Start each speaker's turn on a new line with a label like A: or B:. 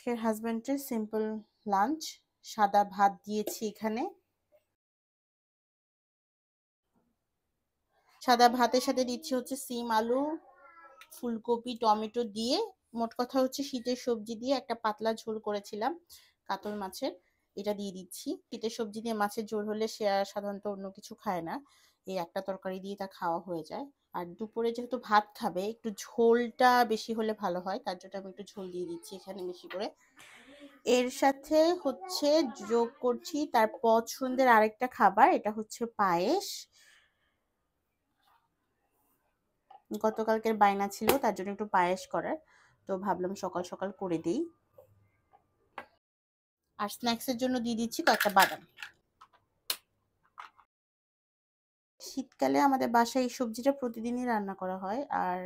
A: আজকের হাজবেন্ডের simple lunch. সাদা ভাত দিয়েছি এখানে। সাদা ভাতের সাথে দিচ্ছি হচ্ছে সিম, আলু, ফুলকপি, টমেটো দিয়ে। মোট কথা হচ্ছে শীতের সবজি দিয়ে একটা পাতলা ঝোল করেছিলাম কাতল মাছের, এটা দিয়ে দিচ্ছি। শীতের সবজি দিয়ে মাছের ঝোল হলে সে আর সাধারণত অন্য কিছু খায় না, এই একটা তরকারি দিয়ে তা খাওয়া হয়ে যায়। আর দুপুরে যেহেতু ভাত খাবে, একটু ঝোলটা বেশি হলে ভালো হয়, তার জন্য আমি একটু ঝোল দিয়ে দিচ্ছি এখানে বেশি করে। এর সাথে হচ্ছে যোগ করছি তার পছন্দের আরেকটা খাবার, এটা হচ্ছে পায়েস। গতকালকের বায়না ছিল তার জন্য একটু পায়েস করার, তো ভাবলাম সকাল সকাল করে দিই। আর স্ন্যাক্সের জন্য দিয়ে দিচ্ছি কয়েকটা বাদাম। শীতকালে আমাদের বাসায় এই সবজিটা প্রতিদিনই রান্না করা হয়। আর